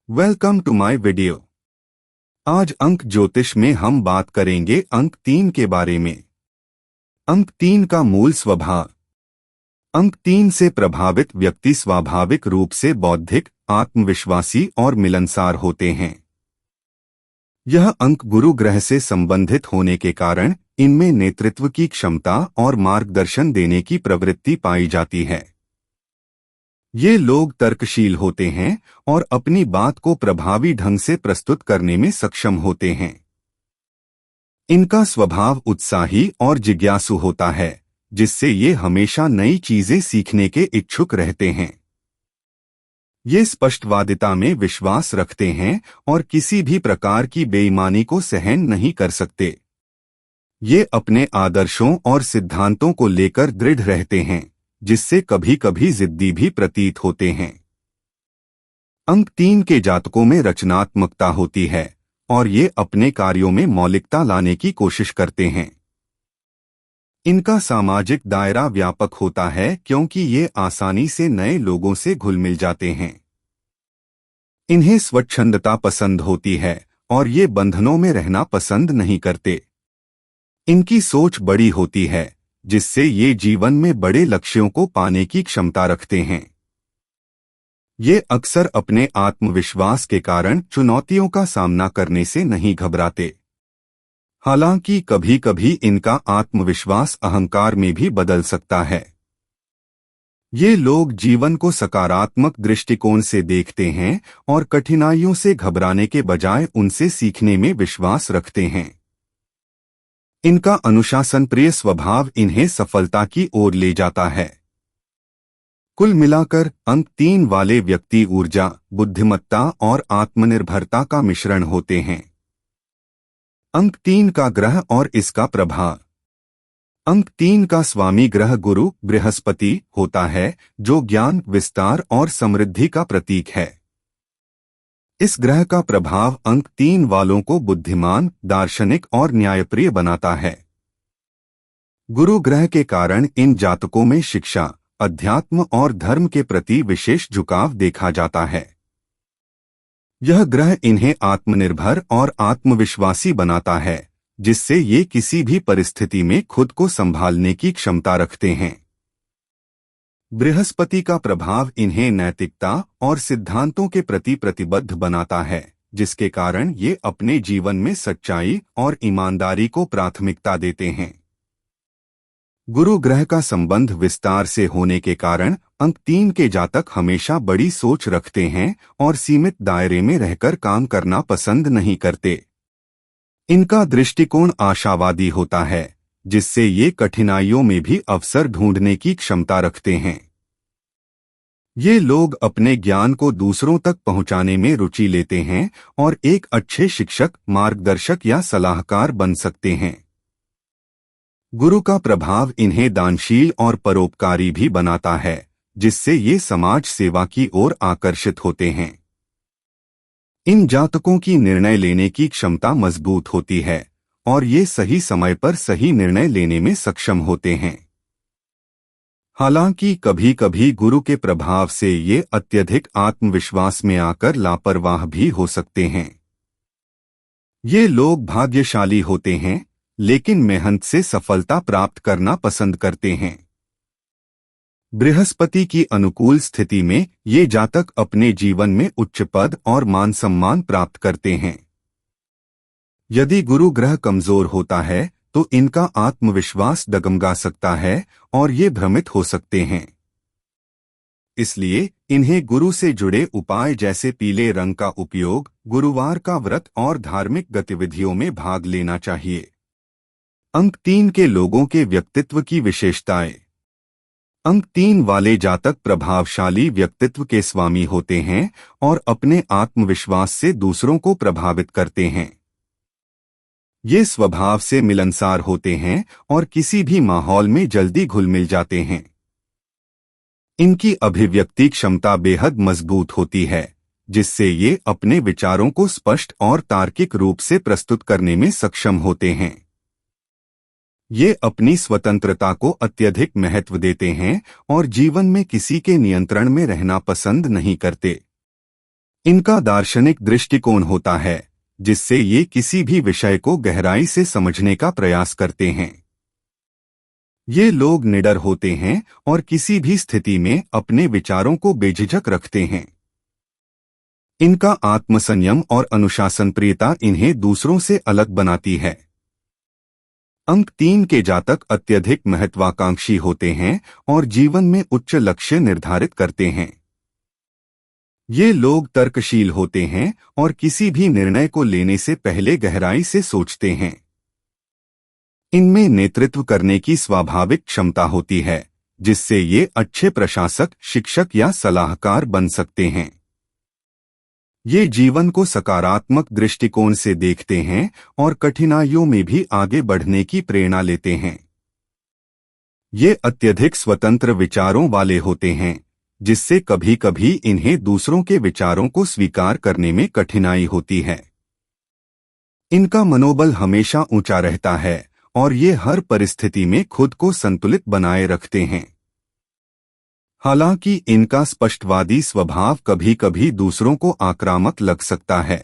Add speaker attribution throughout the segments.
Speaker 1: Welcome to my video. आज अंक ज्योतिष में हम बात करेंगे अंक 3 के बारे में। अंक 3 का मूल स्वभाव। अंक 3 से प्रभावित व्यक्ति स्वाभाविक रूप से बौद्धिक, आत्मविश्वासी और मिलनसार होते हैं। यह अंक गुरु ग्रह से संबंधित होने के कारण इनमें नेतृत्व की क्षमता और मार्गदर्शन देने की प्रवृत्ति पाई जाती है। ये लोग तर्कशील होते हैं और अपनी बात को प्रभावी ढंग से प्रस्तुत करने में सक्षम होते हैं। इनका स्वभाव उत्साही और जिज्ञासु होता है, जिससे ये हमेशा नई चीजें सीखने के इच्छुक रहते हैं। ये स्पष्टवादिता में विश्वास रखते हैं और किसी भी प्रकार की बेईमानी को सहन नहीं कर सकते। ये अपने आदर्शों और सिद्धांतों को लेकर दृढ़ रहते हैं, जिससे कभी कभी जिद्दी भी प्रतीत होते हैं। अंक 3 के जातकों में रचनात्मकता होती है और ये अपने कार्यों में मौलिकता लाने की कोशिश करते हैं। इनका सामाजिक दायरा व्यापक होता है क्योंकि ये आसानी से नए लोगों से घुल मिल जाते हैं। इन्हें स्वच्छंदता पसंद होती है और ये बंधनों में रहना पसंद नहीं करते। इनकी सोच बड़ी होती है, जिससे ये जीवन में बड़े लक्ष्यों को पाने की क्षमता रखते हैं। ये अक्सर अपने आत्मविश्वास के कारण चुनौतियों का सामना करने से नहीं घबराते। हालांकि कभी कभी इनका आत्मविश्वास अहंकार में भी बदल सकता है। ये लोग जीवन को सकारात्मक दृष्टिकोण से देखते हैं और कठिनाइयों से घबराने के बजाय उनसे सीखने में विश्वास रखते हैं। इनका अनुशासन प्रिय स्वभाव इन्हें सफलता की ओर ले जाता है। कुल मिलाकर अंक 3 वाले व्यक्ति ऊर्जा, बुद्धिमत्ता और आत्मनिर्भरता का मिश्रण होते हैं। अंक 3 का ग्रह और इसका प्रभाव। अंक 3 का स्वामी ग्रह गुरु बृहस्पति होता है, जो ज्ञान, विस्तार और समृद्धि का प्रतीक है। इस ग्रह का प्रभाव अंक 3 वालों को बुद्धिमान, दार्शनिक और न्यायप्रिय बनाता है। गुरु ग्रह के कारण इन जातकों में शिक्षा, अध्यात्म और धर्म के प्रति विशेष झुकाव देखा जाता है। यह ग्रह इन्हें आत्मनिर्भर और आत्मविश्वासी बनाता है, जिससे ये किसी भी परिस्थिति में खुद को संभालने की क्षमता रखते हैं। बृहस्पति का प्रभाव इन्हें नैतिकता और सिद्धांतों के प्रति प्रतिबद्ध बनाता है, जिसके कारण ये अपने जीवन में सच्चाई और ईमानदारी को प्राथमिकता देते हैं। गुरु ग्रह का संबंध विस्तार से होने के कारण अंक 3 के जातक हमेशा बड़ी सोच रखते हैं और सीमित दायरे में रहकर काम करना पसंद नहीं करते। इनका दृष्टिकोण आशावादी होता है, जिससे ये कठिनाइयों में भी अवसर ढूंढने की क्षमता रखते हैं। ये लोग अपने ज्ञान को दूसरों तक पहुंचाने में रुचि लेते हैं और एक अच्छे शिक्षक, मार्गदर्शक या सलाहकार बन सकते हैं। गुरु का प्रभाव इन्हें दानशील और परोपकारी भी बनाता है, जिससे ये समाज सेवा की ओर आकर्षित होते हैं। इन जातकों की निर्णय लेने की क्षमता मजबूत होती है और ये सही समय पर सही निर्णय लेने में सक्षम होते हैं। हालांकि कभी कभी गुरु के प्रभाव से ये अत्यधिक आत्मविश्वास में आकर लापरवाह भी हो सकते हैं। ये लोग भाग्यशाली होते हैं, लेकिन मेहनत से सफलता प्राप्त करना पसंद करते हैं। बृहस्पति की अनुकूल स्थिति में ये जातक अपने जीवन में उच्च पद और मान सम्मान प्राप्त करते हैं। यदि गुरु ग्रह कमजोर होता है तो इनका आत्मविश्वास डगमगा सकता है और ये भ्रमित हो सकते हैं। इसलिए इन्हें गुरु से जुड़े उपाय जैसे पीले रंग का उपयोग, गुरुवार का व्रत और धार्मिक गतिविधियों में भाग लेना चाहिए। अंक 3 के लोगों के व्यक्तित्व की विशेषताएं। अंक 3 वाले जातक प्रभावशाली व्यक्तित्व के स्वामी होते हैं और अपने आत्मविश्वास से दूसरों को प्रभावित करते हैं। ये स्वभाव से मिलनसार होते हैं और किसी भी माहौल में जल्दी घुल मिल जाते हैं। इनकी अभिव्यक्ति क्षमता बेहद मजबूत होती है, जिससे ये अपने विचारों को स्पष्ट और तार्किक रूप से प्रस्तुत करने में सक्षम होते हैं। ये अपनी स्वतंत्रता को अत्यधिक महत्व देते हैं और जीवन में किसी के नियंत्रण में रहना पसंद नहीं करते। इनका दार्शनिक दृष्टिकोण होता है, जिससे ये किसी भी विषय को गहराई से समझने का प्रयास करते हैं। ये लोग निडर होते हैं और किसी भी स्थिति में अपने विचारों को बेझिझक रखते हैं। इनका आत्मसंयम और अनुशासन प्रियता इन्हें दूसरों से अलग बनाती है। अंक 3 के जातक अत्यधिक महत्वाकांक्षी होते हैं और जीवन में उच्च लक्ष्य निर्धारित करते हैं। ये लोग तर्कशील होते हैं और किसी भी निर्णय को लेने से पहले गहराई से सोचते हैं। इनमें नेतृत्व करने की स्वाभाविक क्षमता होती है, जिससे ये अच्छे प्रशासक, शिक्षक या सलाहकार बन सकते हैं। ये जीवन को सकारात्मक दृष्टिकोण से देखते हैं और कठिनाइयों में भी आगे बढ़ने की प्रेरणा लेते हैं। ये अत्यधिक स्वतंत्र विचारों वाले होते हैं, जिससे कभी कभी इन्हें दूसरों के विचारों को स्वीकार करने में कठिनाई होती है। इनका मनोबल हमेशा ऊंचा रहता है और ये हर परिस्थिति में खुद को संतुलित बनाए रखते हैं। हालांकि इनका स्पष्टवादी स्वभाव कभी कभी दूसरों को आक्रामक लग सकता है।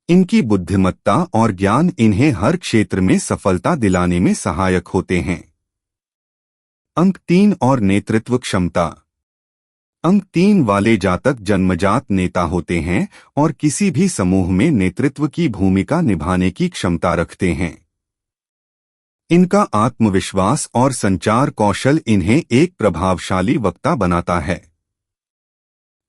Speaker 1: इनकी बुद्धिमत्ता और ज्ञान इन्हें हर क्षेत्र में सफलता दिलाने में सहायक होते हैं। अंक 3 और नेतृत्व क्षमता। अंक 3 वाले जातक जन्मजात नेता होते हैं और किसी भी समूह में नेतृत्व की भूमिका निभाने की क्षमता रखते हैं। इनका आत्मविश्वास और संचार कौशल इन्हें एक प्रभावशाली वक्ता बनाता है।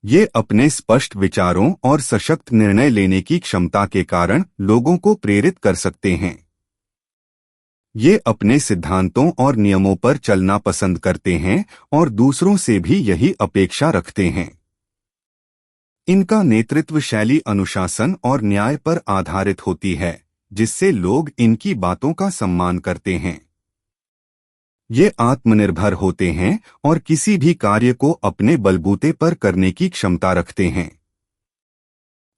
Speaker 1: ये अपने स्पष्ट विचारों और सशक्त निर्णय लेने की क्षमता के कारण लोगों को प्रेरित कर सकते हैं। ये अपने सिद्धांतों और नियमों पर चलना पसंद करते हैं और दूसरों से भी यही अपेक्षा रखते हैं। इनका नेतृत्व शैली अनुशासन और न्याय पर आधारित होती है, जिससे लोग इनकी बातों का सम्मान करते हैं। ये आत्मनिर्भर होते हैं और किसी भी कार्य को अपने बलबूते पर करने की क्षमता रखते हैं।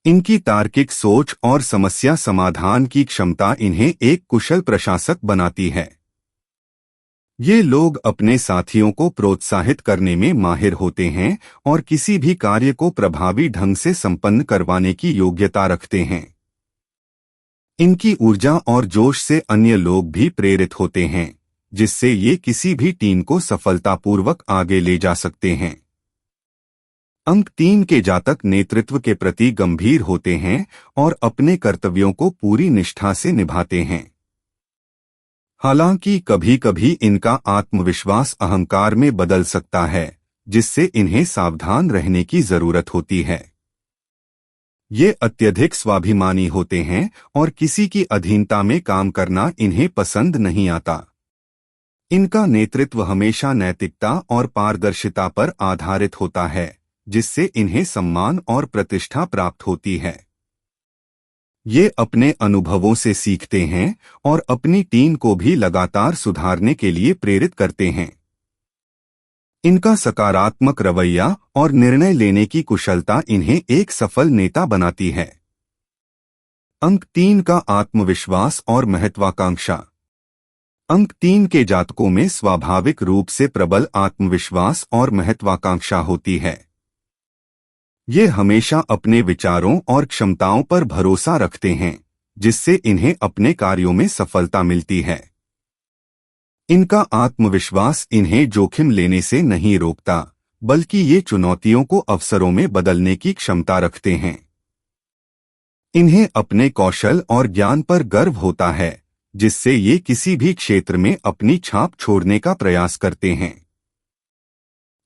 Speaker 1: इनकी तार्किक सोच और समस्या समाधान की क्षमता इन्हें एक कुशल प्रशासक बनाती है। ये लोग अपने साथियों को प्रोत्साहित करने में माहिर होते हैं और किसी भी कार्य को प्रभावी ढंग से संपन्न करवाने की योग्यता रखते हैं। इनकी ऊर्जा और जोश से अन्य लोग भी प्रेरित होते हैं, जिससे ये किसी भी टीम को सफलतापूर्वक आगे ले जा सकते हैं। अंक 3 के जातक नेतृत्व के प्रति गंभीर होते हैं और अपने कर्तव्यों को पूरी निष्ठा से निभाते हैं। हालांकि कभी कभी इनका आत्मविश्वास अहंकार में बदल सकता है, जिससे इन्हें सावधान रहने की जरूरत होती है। ये अत्यधिक स्वाभिमानी होते हैं और किसी की अधीनता में काम करना इन्हें पसंद नहीं आता। इनका नेतृत्व हमेशा नैतिकता और पारदर्शिता पर आधारित होता है, जिससे इन्हें सम्मान और प्रतिष्ठा प्राप्त होती है। ये अपने अनुभवों से सीखते हैं और अपनी टीम को भी लगातार सुधारने के लिए प्रेरित करते हैं। इनका सकारात्मक रवैया और निर्णय लेने की कुशलता इन्हें एक सफल नेता बनाती है। अंक 3 का आत्मविश्वास और महत्वाकांक्षा। अंक 3 के जातकों में स्वाभाविक रूप से प्रबल आत्मविश्वास और महत्वाकांक्षा होती है। ये हमेशा अपने विचारों और क्षमताओं पर भरोसा रखते हैं, जिससे इन्हें अपने कार्यों में सफलता मिलती है। इनका आत्मविश्वास इन्हें जोखिम लेने से नहीं रोकता, बल्कि ये चुनौतियों को अवसरों में बदलने की क्षमता रखते हैं। इन्हें अपने कौशल और ज्ञान पर गर्व होता है, जिससे ये किसी भी क्षेत्र में अपनी छाप छोड़ने का प्रयास करते हैं।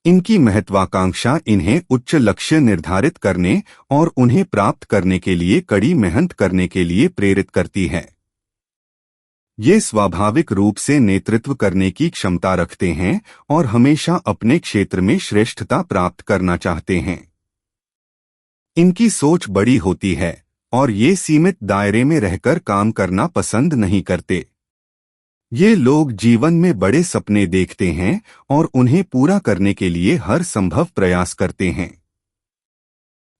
Speaker 1: इनकी महत्वाकांक्षा इन्हें उच्च लक्ष्य निर्धारित करने और उन्हें प्राप्त करने के लिए कड़ी मेहनत करने के लिए प्रेरित करती है। ये स्वाभाविक रूप से नेतृत्व करने की क्षमता रखते हैं और हमेशा अपने क्षेत्र में श्रेष्ठता प्राप्त करना चाहते हैं। इनकी सोच बड़ी होती है और ये सीमित दायरे में रहकर काम करना पसंद नहीं करते। ये लोग जीवन में बड़े सपने देखते हैं और उन्हें पूरा करने के लिए हर संभव प्रयास करते हैं।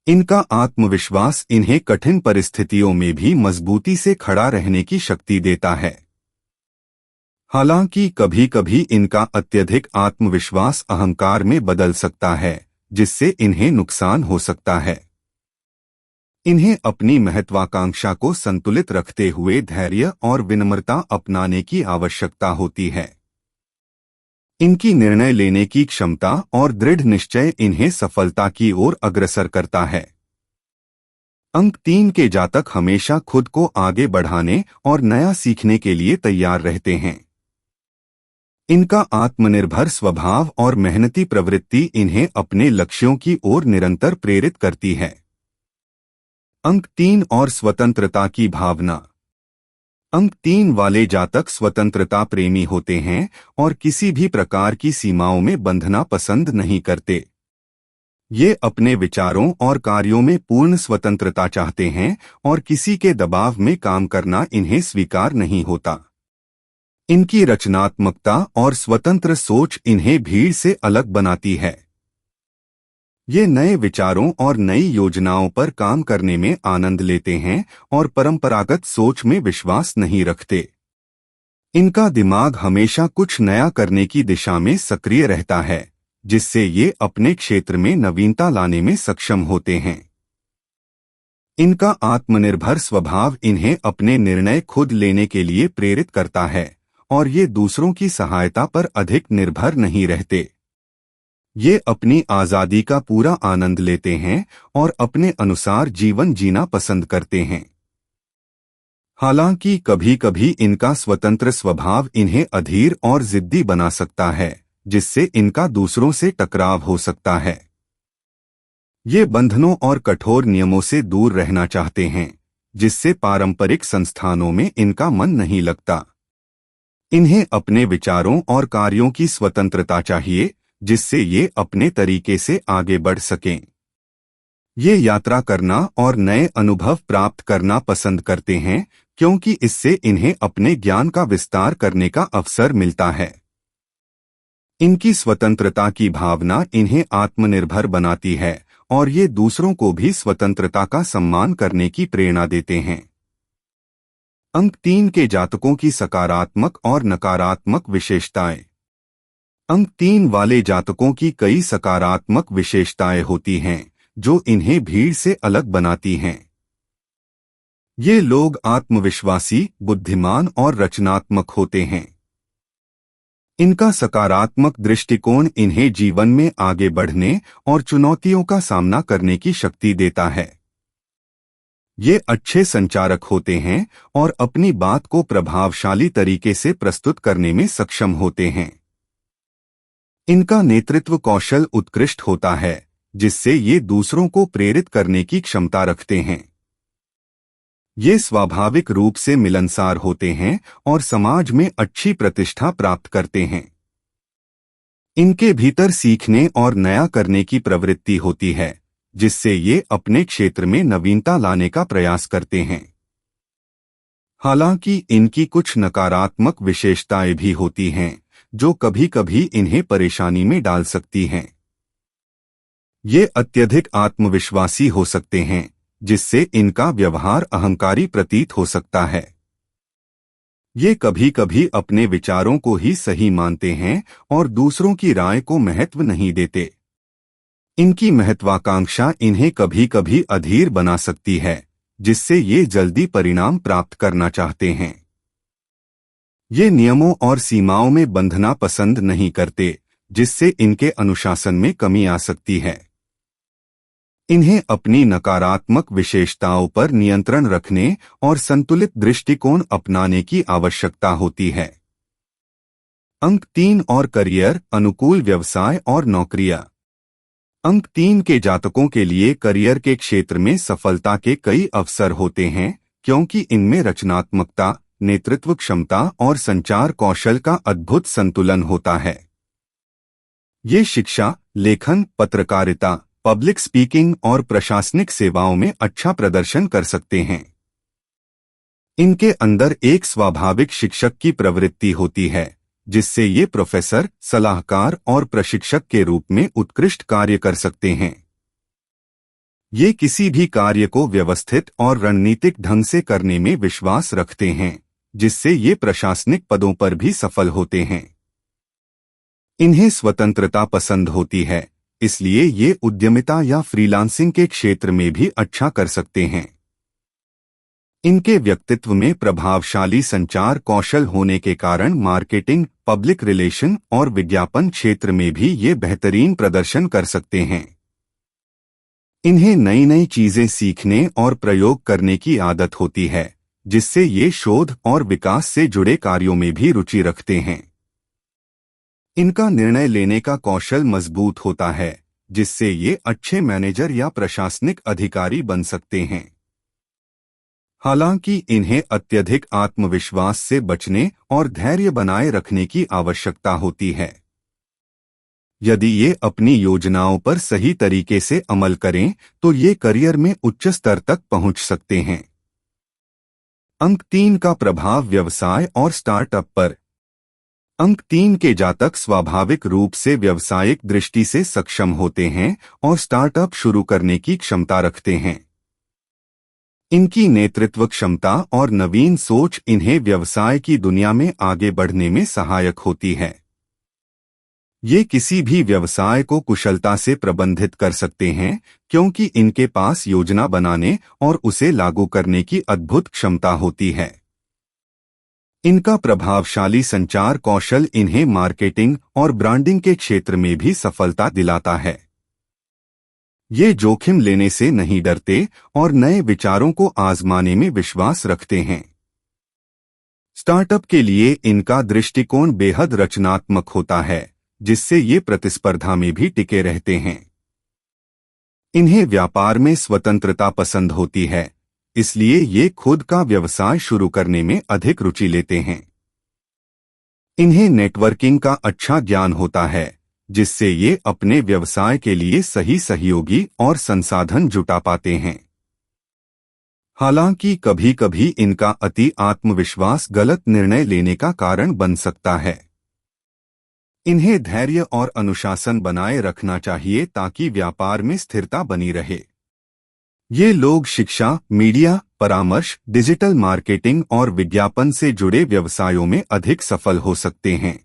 Speaker 1: इनका आत्मविश्वास इन्हें कठिन परिस्थितियों में भी मजबूती से खड़ा रहने की शक्ति देता है। हालांकि कभी कभी इनका अत्यधिक आत्मविश्वास अहंकार में बदल सकता है, जिससे इन्हें नुकसान हो सकता है। इन्हें अपनी महत्वाकांक्षा को संतुलित रखते हुए धैर्य और विनम्रता अपनाने की आवश्यकता होती है। इनकी निर्णय लेने की क्षमता और दृढ़ निश्चय इन्हें सफलता की ओर अग्रसर करता है। अंक 3 के जातक हमेशा खुद को आगे बढ़ाने और नया सीखने के लिए तैयार रहते हैं। इनका आत्मनिर्भर स्वभाव और मेहनती प्रवृत्ति इन्हें अपने लक्ष्यों की ओर निरंतर प्रेरित करती है। अंक 3 और स्वतंत्रता की भावना। अंक 3 वाले जातक स्वतंत्रता प्रेमी होते हैं और किसी भी प्रकार की सीमाओं में बंधना पसंद नहीं करते। ये अपने विचारों और कार्यों में पूर्ण स्वतंत्रता चाहते हैं और किसी के दबाव में काम करना इन्हें स्वीकार नहीं होता। इनकी रचनात्मकता और स्वतंत्र सोच इन्हें भीड़ से अलग बनाती है। ये नए विचारों और नई योजनाओं पर काम करने में आनंद लेते हैं और परंपरागत सोच में विश्वास नहीं रखते। इनका दिमाग हमेशा कुछ नया करने की दिशा में सक्रिय रहता है, जिससे ये अपने क्षेत्र में नवीनता लाने में सक्षम होते हैं। इनका आत्मनिर्भर स्वभाव इन्हें अपने निर्णय खुद लेने के लिए प्रेरित करता है और ये दूसरों की सहायता पर अधिक निर्भर नहीं रहते। ये अपनी आज़ादी का पूरा आनंद लेते हैं और अपने अनुसार जीवन जीना पसंद करते हैं। हालांकि कभी-कभी इनका स्वतंत्र स्वभाव इन्हें अधीर और जिद्दी बना सकता है, जिससे इनका दूसरों से टकराव हो सकता है। ये बंधनों और कठोर नियमों से दूर रहना चाहते हैं, जिससे पारंपरिक संस्थानों में इनका मन नहीं लगता। इन्हें अपने विचारों और कार्यों की स्वतंत्रता चाहिए, जिससे ये अपने तरीके से आगे बढ़ सकें। ये यात्रा करना और नए अनुभव प्राप्त करना पसंद करते हैं, क्योंकि इससे इन्हें अपने ज्ञान का विस्तार करने का अवसर मिलता है। इनकी स्वतंत्रता की भावना इन्हें आत्मनिर्भर बनाती है और ये दूसरों को भी स्वतंत्रता का सम्मान करने की प्रेरणा देते हैं। अंक 3 के जातकों की सकारात्मक और नकारात्मक विशेषताएं। अंक 3 वाले जातकों की कई सकारात्मक विशेषताएं होती हैं, जो इन्हें भीड़ से अलग बनाती हैं। ये लोग आत्मविश्वासी, बुद्धिमान और रचनात्मक होते हैं। इनका सकारात्मक दृष्टिकोण इन्हें जीवन में आगे बढ़ने और चुनौतियों का सामना करने की शक्ति देता है। ये अच्छे संचारक होते हैं और अपनी बात को प्रभावशाली तरीके से प्रस्तुत करने में सक्षम होते हैं। इनका नेतृत्व कौशल उत्कृष्ट होता है, जिससे ये दूसरों को प्रेरित करने की क्षमता रखते हैं। ये स्वाभाविक रूप से मिलनसार होते हैं और समाज में अच्छी प्रतिष्ठा प्राप्त करते हैं। इनके भीतर सीखने और नया करने की प्रवृत्ति होती है, जिससे ये अपने क्षेत्र में नवीनता लाने का प्रयास करते हैं। हालांकि इनकी कुछ नकारात्मक विशेषताएं भी होती हैं, जो कभी-कभी इन्हें परेशानी में डाल सकती हैं। ये अत्यधिक आत्मविश्वासी हो सकते हैं, जिससे इनका व्यवहार अहंकारी प्रतीत हो सकता है। ये कभी-कभी अपने विचारों को ही सही मानते हैं और दूसरों की राय को महत्व नहीं देते। इनकी महत्वाकांक्षा इन्हें कभी-कभी अधीर बना सकती है, जिससे ये जल्दी परिणाम प्राप्त करना चाहते हैं। ये नियमों और सीमाओं में बंधना पसंद नहीं करते, जिससे इनके अनुशासन में कमी आ सकती है। इन्हें अपनी नकारात्मक विशेषताओं पर नियंत्रण रखने और संतुलित दृष्टिकोण अपनाने की आवश्यकता होती है। अंक 3 और करियर, अनुकूल व्यवसाय और नौकरियां। अंक 3 के जातकों के लिए करियर के क्षेत्र में सफलता के कई अवसर होते हैं, क्योंकि इनमें रचनात्मकता, नेतृत्व क्षमता और संचार कौशल का अद्भुत संतुलन होता है। ये शिक्षा, लेखन, पत्रकारिता, पब्लिक स्पीकिंग और प्रशासनिक सेवाओं में अच्छा प्रदर्शन कर सकते हैं। इनके अंदर एक स्वाभाविक शिक्षक की प्रवृत्ति होती है, जिससे ये प्रोफेसर, सलाहकार और प्रशिक्षक के रूप में उत्कृष्ट कार्य कर सकते हैं। ये किसी भी कार्य को व्यवस्थित और रणनीतिक ढंग से करने में विश्वास रखते हैं, जिससे ये प्रशासनिक पदों पर भी सफल होते हैं। इन्हें स्वतंत्रता पसंद होती है, इसलिए ये उद्यमिता या फ्रीलांसिंग के क्षेत्र में भी अच्छा कर सकते हैं। इनके व्यक्तित्व में प्रभावशाली संचार कौशल होने के कारण मार्केटिंग, पब्लिक रिलेशन और विज्ञापन क्षेत्र में भी ये बेहतरीन प्रदर्शन कर सकते हैं। इन्हें नई नई चीजें सीखने और प्रयोग करने की आदत होती है, जिससे ये शोध और विकास से जुड़े कार्यों में भी रुचि रखते हैं। इनका निर्णय लेने का कौशल मजबूत होता है, जिससे ये अच्छे मैनेजर या प्रशासनिक अधिकारी बन सकते हैं। हालांकि इन्हें अत्यधिक आत्मविश्वास से बचने और धैर्य बनाए रखने की आवश्यकता होती है। यदि ये अपनी योजनाओं पर सही तरीके से अमल करें तो ये करियर में उच्च स्तर तक पहुंच सकते हैं। अंक 3 का प्रभाव व्यवसाय और स्टार्टअप पर। अंक 3 के जातक स्वाभाविक रूप से व्यावसायिक दृष्टि से सक्षम होते हैं और स्टार्टअप शुरू करने की क्षमता रखते हैं। इनकी नेतृत्व क्षमता और नवीन सोच इन्हें व्यवसाय की दुनिया में आगे बढ़ने में सहायक होती है। ये किसी भी व्यवसाय को कुशलता से प्रबंधित कर सकते हैं, क्योंकि इनके पास योजना बनाने और उसे लागू करने की अद्भुत क्षमता होती है। इनका प्रभावशाली संचार कौशल इन्हें मार्केटिंग और ब्रांडिंग के क्षेत्र में भी सफलता दिलाता है। ये जोखिम लेने से नहीं डरते और नए विचारों को आजमाने में विश्वास रखते हैं। स्टार्टअप के लिए इनका दृष्टिकोण बेहद रचनात्मक होता है, जिससे ये प्रतिस्पर्धा में भी टिके रहते हैं। इन्हें व्यापार में स्वतंत्रता पसंद होती है, इसलिए ये खुद का व्यवसाय शुरू करने में अधिक रुचि लेते हैं। इन्हें नेटवर्किंग का अच्छा ज्ञान होता है, जिससे ये अपने व्यवसाय के लिए सही सहयोगी और संसाधन जुटा पाते हैं। हालांकि कभी-कभी इनका अति आत्मविश्वास गलत निर्णय लेने का कारण बन सकता है। इन्हें धैर्य और अनुशासन बनाए रखना चाहिए ताकि व्यापार में स्थिरता बनी रहे। ये लोग शिक्षा, मीडिया, परामर्श, डिजिटल मार्केटिंग और विज्ञापन से जुड़े व्यवसायों में अधिक सफल हो सकते हैं।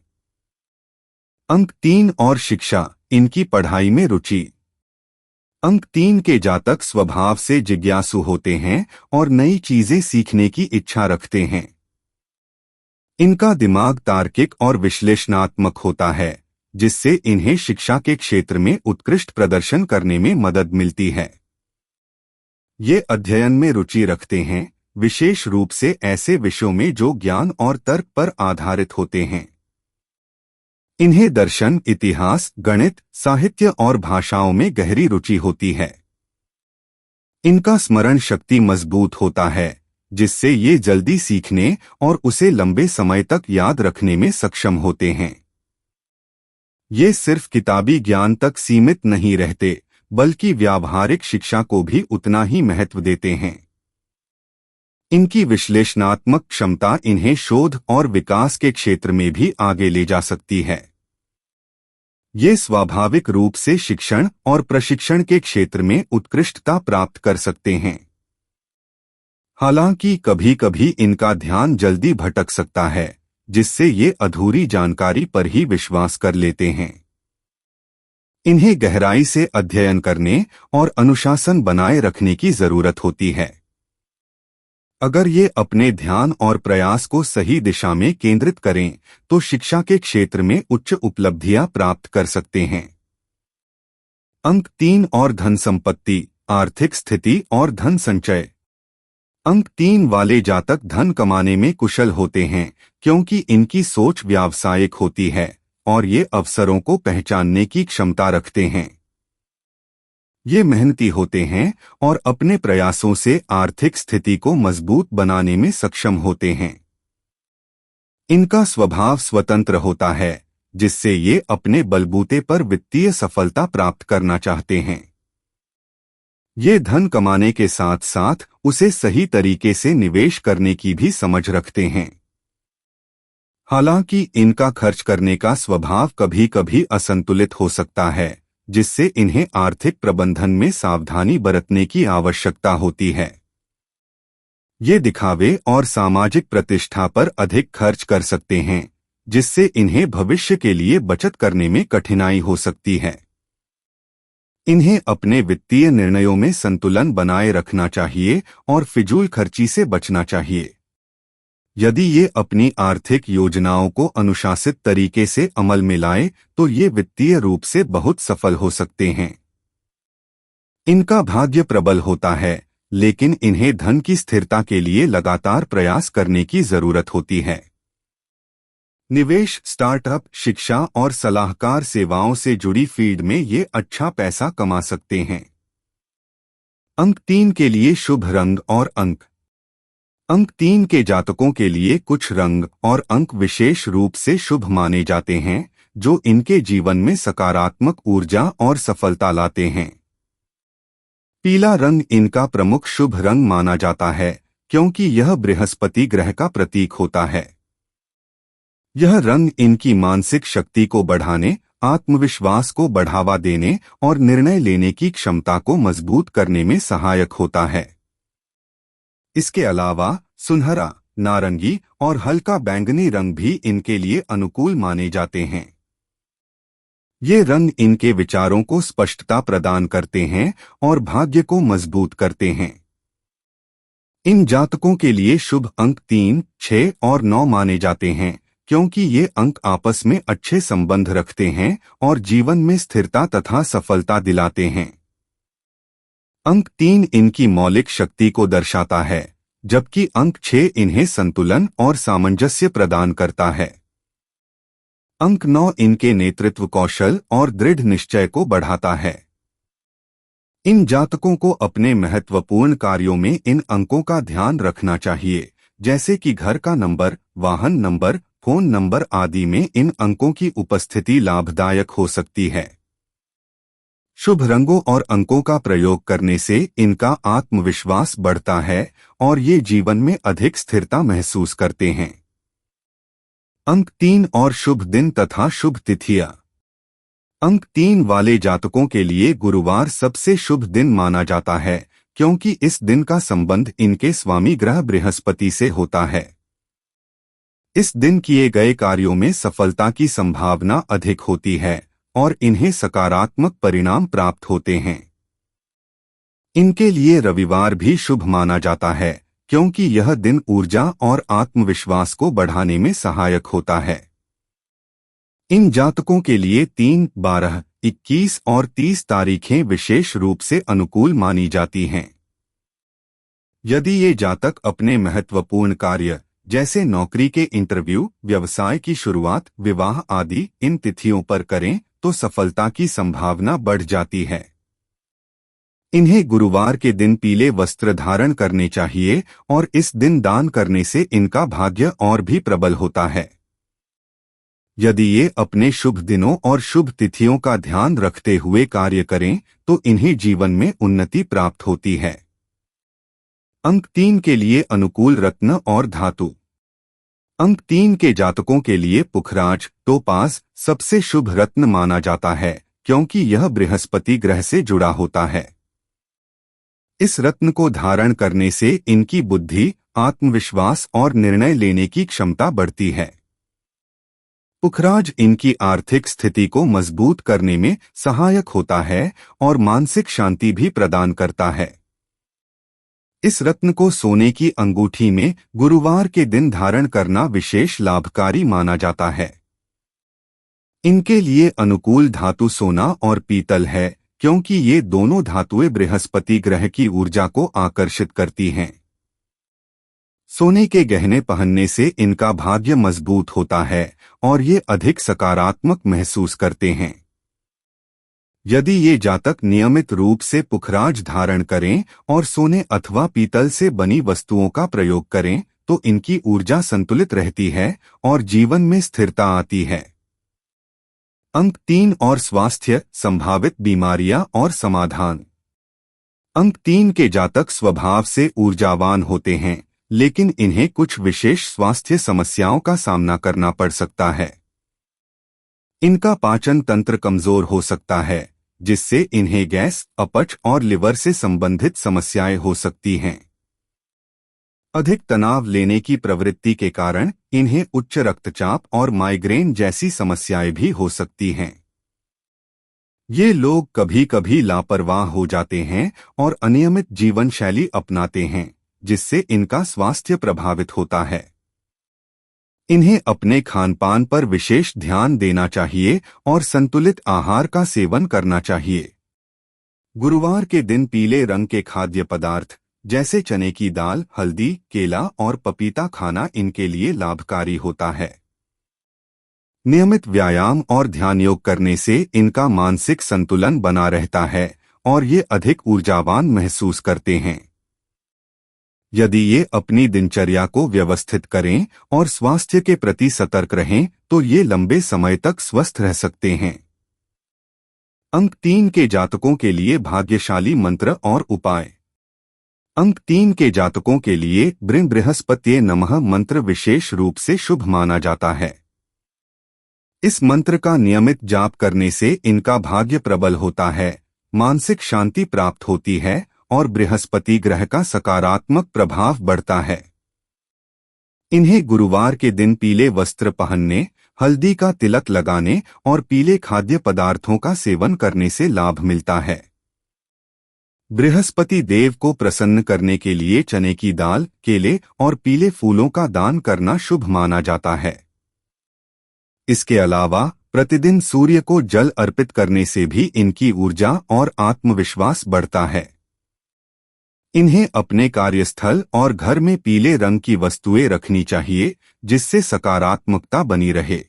Speaker 1: अंक 3 और शिक्षा, इनकी पढ़ाई में रुचि। अंक 3 के जातक स्वभाव से जिज्ञासु होते हैं और नई चीजें सीखने की इच्छा रखते हैं। इनका दिमाग तार्किक और विश्लेषणात्मक होता है, जिससे इन्हें शिक्षा के क्षेत्र में उत्कृष्ट प्रदर्शन करने में मदद मिलती है। ये अध्ययन में रुचि रखते हैं, विशेष रूप से ऐसे विषयों में जो ज्ञान और तर्क पर आधारित होते हैं। इन्हें दर्शन, इतिहास, गणित, साहित्य और भाषाओं में गहरी रुचि होती है। इनका स्मरण शक्ति मजबूत होता है, जिससे ये जल्दी सीखने और उसे लंबे समय तक याद रखने में सक्षम होते हैं। ये सिर्फ किताबी ज्ञान तक सीमित नहीं रहते, बल्कि व्यावहारिक शिक्षा को भी उतना ही महत्व देते हैं। इनकी विश्लेषणात्मक क्षमता इन्हें शोध और विकास के क्षेत्र में भी आगे ले जा सकती है। ये स्वाभाविक रूप से शिक्षण और प्रशिक्षण के क्षेत्र में उत्कृष्टता प्राप्त कर सकते हैं। हालांकि कभी-कभी इनका ध्यान जल्दी भटक सकता है, जिससे ये अधूरी जानकारी पर ही विश्वास कर लेते हैं। इन्हें गहराई से अध्ययन करने और अनुशासन बनाए रखने की जरूरत होती है। अगर ये अपने ध्यान और प्रयास को सही दिशा में केंद्रित करें, तो शिक्षा के क्षेत्र में उच्च उपलब्धियां प्राप्त कर सकते हैं। अंक 3 और धन संपत्ति, आर्थिक स्थिति और धन संचय। अंक 3 वाले जातक धन कमाने में कुशल होते हैं, क्योंकि इनकी सोच व्यावसायिक होती है और ये अवसरों को पहचानने की क्षमता रखते हैं। ये मेहनती होते हैं और अपने प्रयासों से आर्थिक स्थिति को मजबूत बनाने में सक्षम होते हैं। इनका स्वभाव स्वतंत्र होता है, जिससे ये अपने बलबूते पर वित्तीय सफलता प्राप्त करना चाहते हैं। ये धन कमाने के साथ साथ उसे सही तरीके से निवेश करने की भी समझ रखते हैं। हालांकि इनका खर्च करने का स्वभाव कभी-कभी असंतुलित हो सकता है, जिससे इन्हें आर्थिक प्रबंधन में सावधानी बरतने की आवश्यकता होती है। ये दिखावे और सामाजिक प्रतिष्ठा पर अधिक खर्च कर सकते हैं, जिससे इन्हें भविष्य के लिए बचत करने में कठिनाई हो सकती है। इन्हें अपने वित्तीय निर्णयों में संतुलन बनाए रखना चाहिए और फिजूल खर्ची से बचना चाहिए। यदि ये अपनी आर्थिक योजनाओं को अनुशासित तरीके से अमल में लाए तो ये वित्तीय रूप से बहुत सफल हो सकते हैं। इनका भाग्य प्रबल होता है, लेकिन इन्हें धन की स्थिरता के लिए लगातार प्रयास करने की जरूरत होती है। निवेश, स्टार्टअप, शिक्षा और सलाहकार सेवाओं से जुड़ी फील्ड में ये अच्छा पैसा कमा सकते हैं। अंक 3 के लिए शुभ रंग और अंक। अंक 3 के जातकों के लिए कुछ रंग और अंक विशेष रूप से शुभ माने जाते हैं, जो इनके जीवन में सकारात्मक ऊर्जा और सफलता लाते हैं। पीला रंग इनका प्रमुख शुभ रंग माना जाता है, क्योंकि यह बृहस्पति ग्रह का प्रतीक होता है। यह रंग इनकी मानसिक शक्ति को बढ़ाने, आत्मविश्वास को बढ़ावा देने और निर्णय लेने की क्षमता को मजबूत करने में सहायक होता है। इसके अलावा सुनहरा, नारंगी और हल्का बैंगनी रंग भी इनके लिए अनुकूल माने जाते हैं। ये रंग इनके विचारों को स्पष्टता प्रदान करते हैं और भाग्य को मजबूत करते हैं। इन जातकों के लिए शुभ अंक 3, 6 और 9 माने जाते हैं, क्योंकि ये अंक आपस में अच्छे संबंध रखते हैं और जीवन में स्थिरता तथा सफलता दिलाते हैं। अंक 3 इनकी मौलिक शक्ति को दर्शाता है, जबकि अंक 6 इन्हें संतुलन और सामंजस्य प्रदान करता है। अंक 9 इनके नेतृत्व कौशल और दृढ़ निश्चय को बढ़ाता है। इन जातकों को अपने महत्वपूर्ण कार्यों में इन अंकों का ध्यान रखना चाहिए, जैसे कि घर का नंबर, वाहन नंबर, फोन नंबर आदि में इन अंकों की उपस्थिति लाभदायक हो सकती है। शुभ रंगों और अंकों का प्रयोग करने से इनका आत्मविश्वास बढ़ता है और ये जीवन में अधिक स्थिरता महसूस करते हैं। अंक 3 और शुभ दिन तथा शुभ तिथियां। अंक 3 वाले जातकों के लिए गुरुवार सबसे शुभ दिन माना जाता है, क्योंकि इस दिन का संबंध इनके स्वामी ग्रह बृहस्पति से होता है। इस दिन किए गए कार्यों में सफलता की संभावना अधिक होती है और इन्हें सकारात्मक परिणाम प्राप्त होते हैं। इनके लिए रविवार भी शुभ माना जाता है, क्योंकि यह दिन ऊर्जा और आत्मविश्वास को बढ़ाने में सहायक होता है। इन जातकों के लिए 3, 12, 21 और 30 तारीखें विशेष रूप से अनुकूल मानी जाती हैं। यदि ये जातक अपने महत्वपूर्ण कार्य जैसे नौकरी के इंटरव्यू, व्यवसाय की शुरुआत, विवाह आदि इन तिथियों पर करें तो सफलता की संभावना बढ़ जाती है। इन्हें गुरुवार के दिन पीले वस्त्र धारण करने चाहिए और इस दिन दान करने से इनका भाग्य और भी प्रबल होता है। यदि ये अपने शुभ दिनों और शुभ तिथियों का ध्यान रखते हुए कार्य करें तो इन्हें जीवन में उन्नति प्राप्त होती है। अंक 3 के लिए अनुकूल रत्न और धातु। अंक 3 के जातकों के लिए पुखराज, टोपाज सबसे शुभ रत्न माना जाता है, क्योंकि यह बृहस्पति ग्रह से जुड़ा होता है। इस रत्न को धारण करने से इनकी बुद्धि, आत्मविश्वास और निर्णय लेने की क्षमता बढ़ती है। पुखराज इनकी आर्थिक स्थिति को मजबूत करने में सहायक होता है और मानसिक शांति भी प्रदान करता है। इस रत्न को सोने की अंगूठी में गुरुवार के दिन धारण करना विशेष लाभकारी माना जाता है। इनके लिए अनुकूल धातु सोना और पीतल है, क्योंकि ये दोनों धातुएं बृहस्पति ग्रह की ऊर्जा को आकर्षित करती हैं। सोने के गहने पहनने से इनका भाग्य मजबूत होता है और ये अधिक सकारात्मक महसूस करते हैं। यदि ये जातक नियमित रूप से पुखराज धारण करें और सोने अथवा पीतल से बनी वस्तुओं का प्रयोग करें तो इनकी ऊर्जा संतुलित रहती है और जीवन में स्थिरता आती है। अंक 3 और स्वास्थ्य, संभावित बीमारियां और समाधान। अंक 3 के जातक स्वभाव से ऊर्जावान होते हैं, लेकिन इन्हें कुछ विशेष स्वास्थ्य समस्याओं का सामना करना पड़ सकता है। इनका पाचन तंत्र कमजोर हो सकता है, जिससे इन्हें गैस, अपच और लिवर से संबंधित समस्याएं हो सकती हैं। अधिक तनाव लेने की प्रवृत्ति के कारण इन्हें उच्च रक्तचाप और माइग्रेन जैसी समस्याएं भी हो सकती हैं। ये लोग कभी कभी लापरवाह हो जाते हैं और अनियमित जीवन शैली अपनाते हैं, जिससे इनका स्वास्थ्य प्रभावित होता है। इन्हें अपने खानपान पर विशेष ध्यान देना चाहिए और संतुलित आहार का सेवन करना चाहिए। गुरुवार के दिन पीले रंग के खाद्य पदार्थ जैसे चने की दाल, हल्दी, केला और पपीता खाना इनके लिए लाभकारी होता है। नियमित व्यायाम और ध्यान योग करने से इनका मानसिक संतुलन बना रहता है और ये अधिक ऊर्जावान महसूस करते हैं। यदि ये अपनी दिनचर्या को व्यवस्थित करें और स्वास्थ्य के प्रति सतर्क रहें तो ये लंबे समय तक स्वस्थ रह सकते हैं। अंक 3 के जातकों के लिए भाग्यशाली मंत्र और उपाय। अंक 3 के जातकों के लिए बृहस्पतये नमः मंत्र विशेष रूप से शुभ माना जाता है। इस मंत्र का नियमित जाप करने से इनका भाग्य प्रबल होता है, मानसिक शांति प्राप्त होती है और बृहस्पति ग्रह का सकारात्मक प्रभाव बढ़ता है। इन्हें गुरुवार के दिन पीले वस्त्र पहनने, हल्दी का तिलक लगाने और पीले खाद्य पदार्थों का सेवन करने से लाभ मिलता है। बृहस्पति देव को प्रसन्न करने के लिए चने की दाल, केले और पीले फूलों का दान करना शुभ माना जाता है। इसके अलावा प्रतिदिन सूर्य को जल अर्पित करने से भी इनकी ऊर्जा और आत्मविश्वास बढ़ता है। इन्हें अपने कार्यस्थल और घर में पीले रंग की वस्तुएं रखनी चाहिए, जिससे सकारात्मकता बनी रहे।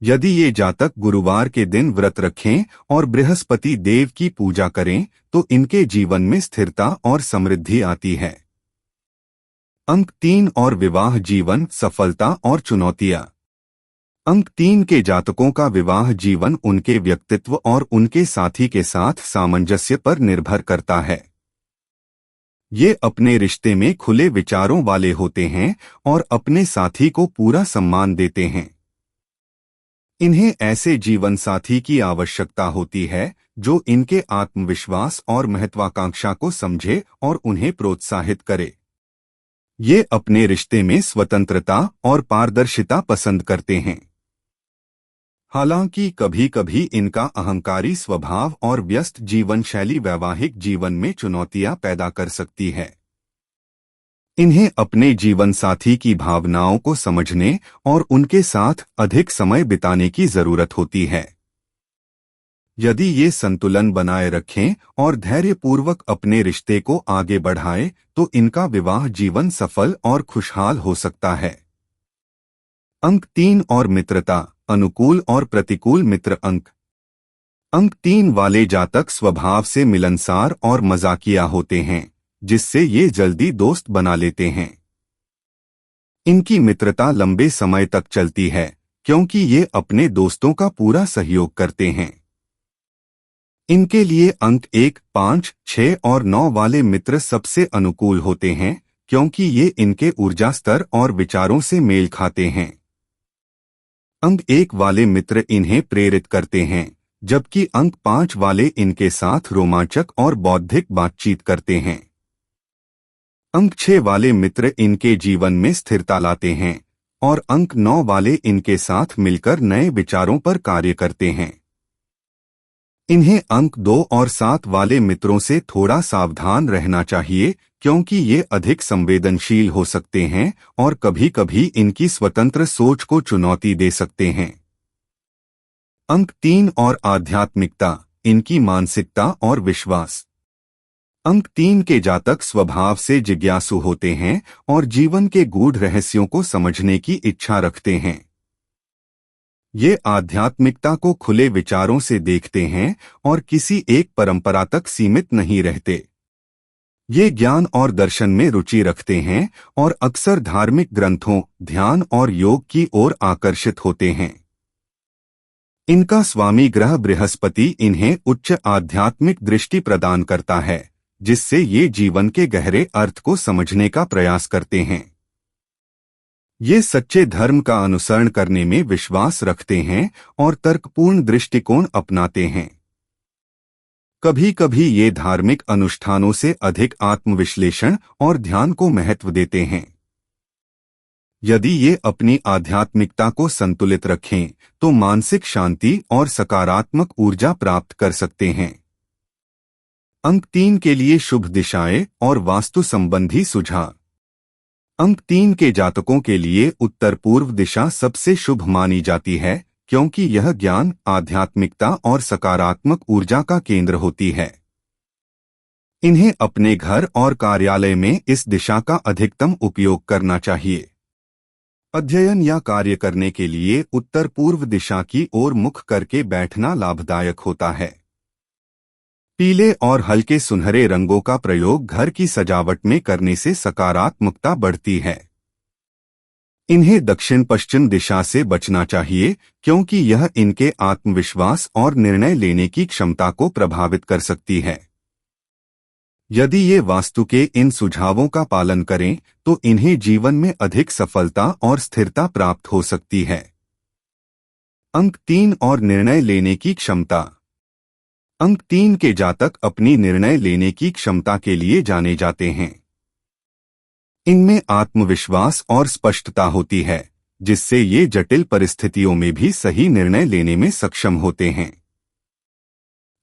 Speaker 1: यदि ये जातक गुरुवार के दिन व्रत रखें और बृहस्पति देव की पूजा करें तो इनके जीवन में स्थिरता और समृद्धि आती है। अंक 3 और विवाह जीवन, सफलता और चुनौतियां। अंक 3 के जातकों का विवाह जीवन उनके व्यक्तित्व और उनके साथी के साथ सामंजस्य पर निर्भर करता है। ये अपने रिश्ते में खुले विचारों वाले होते हैं और अपने साथी को पूरा सम्मान देते हैं। इन्हें ऐसे जीवन साथी की आवश्यकता होती है जो इनके आत्मविश्वास और महत्वाकांक्षा को समझे और उन्हें प्रोत्साहित करे। ये अपने रिश्ते में स्वतंत्रता और पारदर्शिता पसंद करते हैं। हालांकि कभी-कभी इनका अहंकारी स्वभाव और व्यस्त जीवन शैली वैवाहिक जीवन में चुनौतियां पैदा कर सकती है। इन्हें अपने जीवन साथी की भावनाओं को समझने और उनके साथ अधिक समय बिताने की जरूरत होती है। यदि ये संतुलन बनाए रखें और धैर्यपूर्वक अपने रिश्ते को आगे बढ़ाएं, तो इनका विवाह जीवन सफल और खुशहाल हो सकता है। अंक 3 और मित्रता, अनुकूल और प्रतिकूल मित्र। अंक 3 वाले जातक स्वभाव से मिलनसार और मजाकिया होते हैं, जिससे ये जल्दी दोस्त बना लेते हैं। इनकी मित्रता लंबे समय तक चलती है क्योंकि ये अपने दोस्तों का पूरा सहयोग करते हैं। इनके लिए अंक 1, 5, 6 और 9 वाले मित्र सबसे अनुकूल होते हैं क्योंकि ये इनके ऊर्जा स्तर और विचारों से मेल खाते हैं। अंक 1 वाले मित्र इन्हें प्रेरित करते हैं, जबकि अंक 5 वाले इनके साथ रोमांचक और बौद्धिक बातचीत करते हैं। अंक 6 वाले मित्र इनके जीवन में स्थिरता लाते हैं और अंक 9 वाले इनके साथ मिलकर नए विचारों पर कार्य करते हैं। इन्हें अंक 2 और 7 वाले मित्रों से थोड़ा सावधान रहना चाहिए क्योंकि ये अधिक संवेदनशील हो सकते हैं और कभी-कभी इनकी स्वतंत्र सोच को चुनौती दे सकते हैं। अंक 3 और आध्यात्मिकता, इनकी मानसिकता और विश्वास। अंक 3 के जातक स्वभाव से जिज्ञासु होते हैं और जीवन के गूढ़ रहस्यों को समझने की इच्छा रखते हैं। ये आध्यात्मिकता को खुले विचारों से देखते हैं और किसी एक परंपरा तक सीमित नहीं रहते। ये ज्ञान और दर्शन में रुचि रखते हैं और अक्सर धार्मिक ग्रंथों, ध्यान और योग की ओर आकर्षित होते हैं। इनका स्वामी ग्रह बृहस्पति इन्हें उच्च आध्यात्मिक दृष्टि प्रदान करता है, जिससे ये जीवन के गहरे अर्थ को समझने का प्रयास करते हैं। ये सच्चे धर्म का अनुसरण करने में विश्वास रखते हैं और तर्कपूर्ण दृष्टिकोण अपनाते हैं। कभी-कभी ये धार्मिक अनुष्ठानों से अधिक आत्मविश्लेषण और ध्यान को महत्व देते हैं। यदि ये अपनी आध्यात्मिकता को संतुलित रखें तो मानसिक शांति और सकारात्मक ऊर्जा प्राप्त कर सकते हैं। अंक 3 के लिए शुभ दिशाएं और वास्तु संबंधी सुझाव। अंक 3 के जातकों के लिए उत्तर पूर्व दिशा सबसे शुभ मानी जाती है, क्योंकि यह ज्ञान, आध्यात्मिकता और सकारात्मक ऊर्जा का केंद्र होती है। इन्हें अपने घर और कार्यालय में इस दिशा का अधिकतम उपयोग करना चाहिए। अध्ययन या कार्य करने के लिए उत्तर पूर्व दिशा की ओर मुख करके बैठना लाभदायक होता है। पीले और हल्के सुनहरे रंगों का प्रयोग घर की सजावट में करने से सकारात्मकता बढ़ती है। इन्हें दक्षिण पश्चिम दिशा से बचना चाहिए, क्योंकि यह इनके आत्मविश्वास और निर्णय लेने की क्षमता को प्रभावित कर सकती है। यदि ये वास्तु के इन सुझावों का पालन करें तो इन्हें जीवन में अधिक सफलता और स्थिरता प्राप्त हो सकती है। अंक 3 और निर्णय लेने की क्षमता। अंक 3 के जातक अपनी निर्णय लेने की क्षमता के लिए जाने जाते हैं। इनमें आत्मविश्वास और स्पष्टता होती है, जिससे ये जटिल परिस्थितियों में भी सही निर्णय लेने में सक्षम होते हैं।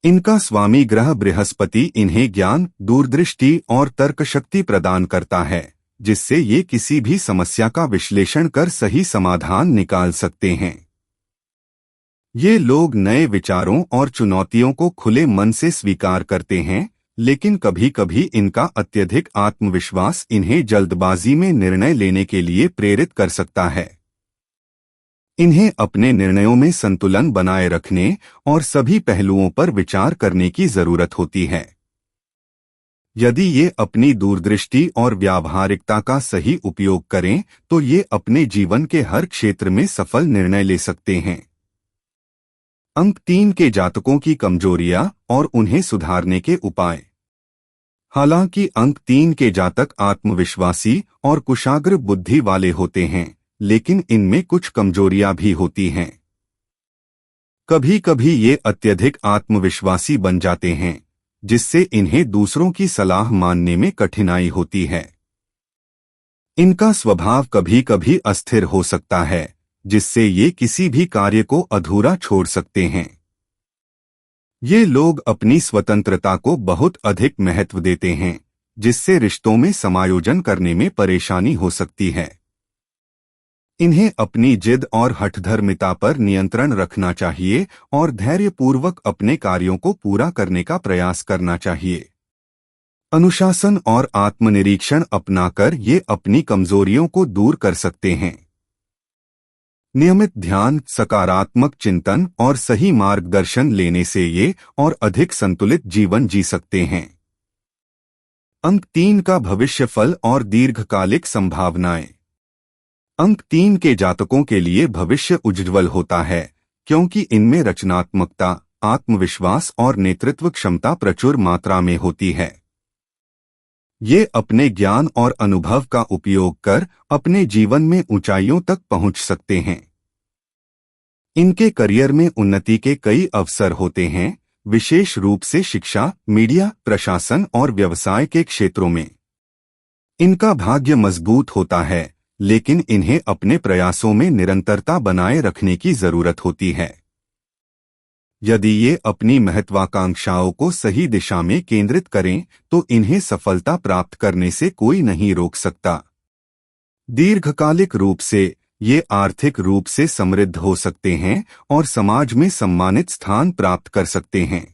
Speaker 1: इनका स्वामी ग्रह बृहस्पति इन्हें ज्ञान, दूरदृष्टि और तर्कशक्ति प्रदान करता है, जिससे ये किसी भी समस्या का विश्लेषण कर सही समाधान निकाल सकते हैं। ये लोग नए विचारों और चुनौतियों को खुले मन से स्वीकार करते हैं, लेकिन कभी कभी इनका अत्यधिक आत्मविश्वास इन्हें जल्दबाजी में निर्णय लेने के लिए प्रेरित कर सकता है। इन्हें अपने निर्णयों में संतुलन बनाए रखने और सभी पहलुओं पर विचार करने की जरूरत होती है। यदि ये अपनी दूरदृष्टि और व्यावहारिकता का सही उपयोग करें तो ये अपने जीवन के हर क्षेत्र में सफल निर्णय ले सकते हैं। अंक 3 के जातकों की कमजोरियां और उन्हें सुधारने के उपाय। हालांकि अंक 3 के जातक आत्मविश्वासी और कुशाग्र बुद्धि वाले होते हैं, लेकिन इनमें कुछ कमजोरियां भी होती हैं। कभी कभी ये अत्यधिक आत्मविश्वासी बन जाते हैं, जिससे इन्हें दूसरों की सलाह मानने में कठिनाई होती है। इनका स्वभाव कभी कभी अस्थिर हो सकता है, जिससे ये किसी भी कार्य को अधूरा छोड़ सकते हैं। ये लोग अपनी स्वतंत्रता को बहुत अधिक महत्व देते हैं, जिससे रिश्तों में समायोजन करने में परेशानी हो सकती है। इन्हें अपनी जिद और हठधर्मिता पर नियंत्रण रखना चाहिए और धैर्यपूर्वक अपने कार्यों को पूरा करने का प्रयास करना चाहिए। अनुशासन और आत्मनिरीक्षण अपनाकर ये अपनी कमजोरियों को दूर कर सकते हैं। नियमित ध्यान, सकारात्मक चिंतन और सही मार्गदर्शन लेने से ये और अधिक संतुलित जीवन जी सकते हैं। अंक 3 का भविष्यफल और दीर्घकालिक संभावनाएं। अंक 3 के जातकों के लिए भविष्य उज्ज्वल होता है, क्योंकि इनमें रचनात्मकता, आत्मविश्वास और नेतृत्व क्षमता प्रचुर मात्रा में होती है। ये अपने ज्ञान और अनुभव का उपयोग कर अपने जीवन में ऊंचाइयों तक पहुंच सकते हैं। इनके करियर में उन्नति के कई अवसर होते हैं, विशेष रूप से शिक्षा, मीडिया, प्रशासन और व्यवसाय के क्षेत्रों में। इनका भाग्य मजबूत होता है, लेकिन इन्हें अपने प्रयासों में निरंतरता बनाए रखने की जरूरत होती है। यदि ये अपनी महत्वाकांक्षाओं को सही दिशा में केंद्रित करें तो इन्हें सफलता प्राप्त करने से कोई नहीं रोक सकता। दीर्घकालिक रूप से ये आर्थिक रूप से समृद्ध हो सकते हैं और समाज में सम्मानित स्थान प्राप्त कर सकते हैं।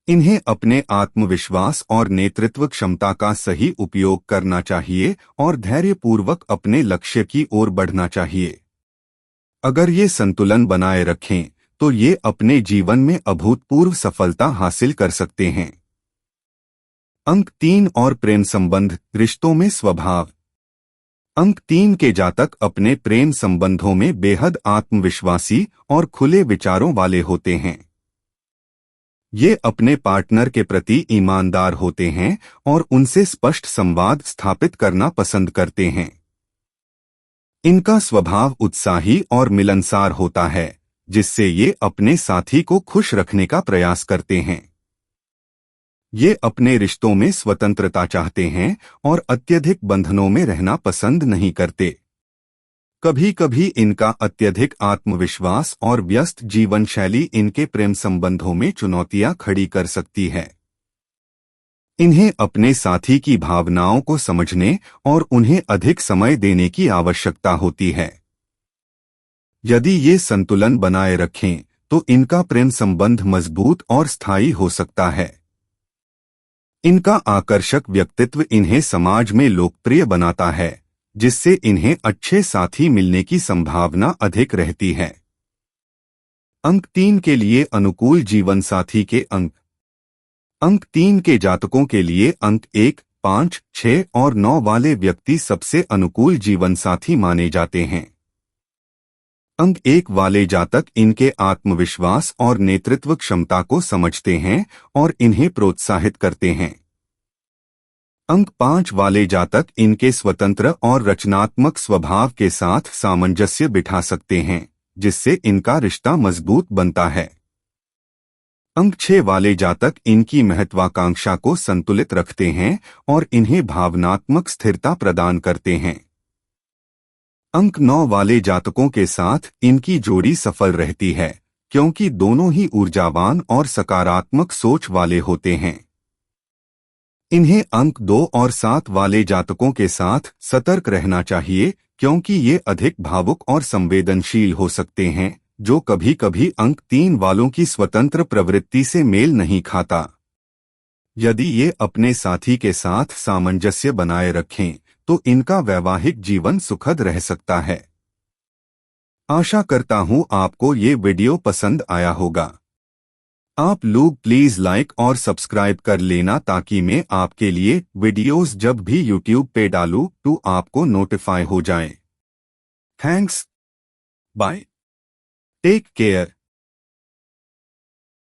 Speaker 1: इन्हें अपने आत्मविश्वास और नेतृत्व क्षमता का सही उपयोग करना चाहिए और धैर्यपूर्वक अपने लक्ष्य की ओर बढ़ना चाहिए। अगर ये संतुलन बनाए रखें तो ये अपने जीवन में अभूतपूर्व सफलता हासिल कर सकते हैं। अंक 3 और प्रेम संबंध, रिश्तों में स्वभाव। अंक 3 के जातक अपने प्रेम संबंधों में बेहद आत्मविश्वासी और खुले विचारों वाले होते हैं। ये अपने पार्टनर के प्रति ईमानदार होते हैं और उनसे स्पष्ट संवाद स्थापित करना पसंद करते हैं। इनका स्वभाव उत्साही और मिलनसार होता है, जिससे ये अपने साथी को खुश रखने का प्रयास करते हैं। ये अपने रिश्तों में स्वतंत्रता चाहते हैं और अत्यधिक बंधनों में रहना पसंद नहीं करते। कभी कभी इनका अत्यधिक आत्मविश्वास और व्यस्त जीवन शैली इनके प्रेम संबंधों में चुनौतियां खड़ी कर सकती है। इन्हें अपने साथी की भावनाओं को समझने और उन्हें अधिक समय देने की आवश्यकता होती है। यदि ये संतुलन बनाए रखें तो इनका प्रेम संबंध मजबूत और स्थायी हो सकता है। इनका आकर्षक व्यक्तित्व इन्हें समाज में लोकप्रिय बनाता है, जिससे इन्हें अच्छे साथी मिलने की संभावना अधिक रहती है। अंक 3 के लिए अनुकूल जीवन साथी के अंक 3 के जातकों के लिए अंक 1, 5, 6 और 9 वाले व्यक्ति सबसे अनुकूल जीवन साथी माने जाते हैं। अंक 1 वाले जातक इनके आत्मविश्वास और नेतृत्व क्षमता को समझते हैं और इन्हें प्रोत्साहित करते हैं। अंक 5 वाले जातक इनके स्वतंत्र और रचनात्मक स्वभाव के साथ सामंजस्य बिठा सकते हैं, जिससे इनका रिश्ता मजबूत बनता है। अंक 6 वाले जातक इनकी महत्वाकांक्षा को संतुलित रखते हैं और इन्हें भावनात्मक स्थिरता प्रदान करते हैं। अंक 9 वाले जातकों के साथ इनकी जोड़ी सफल रहती है, क्योंकि दोनों ही ऊर्जावान और सकारात्मक सोच वाले होते हैं। इन्हें अंक 2 और 7 वाले जातकों के साथ सतर्क रहना चाहिए, क्योंकि ये अधिक भावुक और संवेदनशील हो सकते हैं, जो कभी कभी अंक 3 वालों की स्वतंत्र प्रवृत्ति से मेल नहीं खाता। यदि ये अपने साथी के साथ सामंजस्य बनाए रखें तो इनका वैवाहिक जीवन सुखद रह सकता है। आशा करता हूँ आपको ये वीडियो पसंद आया होगा। आप लोग प्लीज लाइक और सब्सक्राइब कर लेना ताकि मैं आपके लिए वीडियोस जब भी यूट्यूब पे डालूं तो आपको नोटिफाई हो जाए। थैंक्स। बाय। Take care.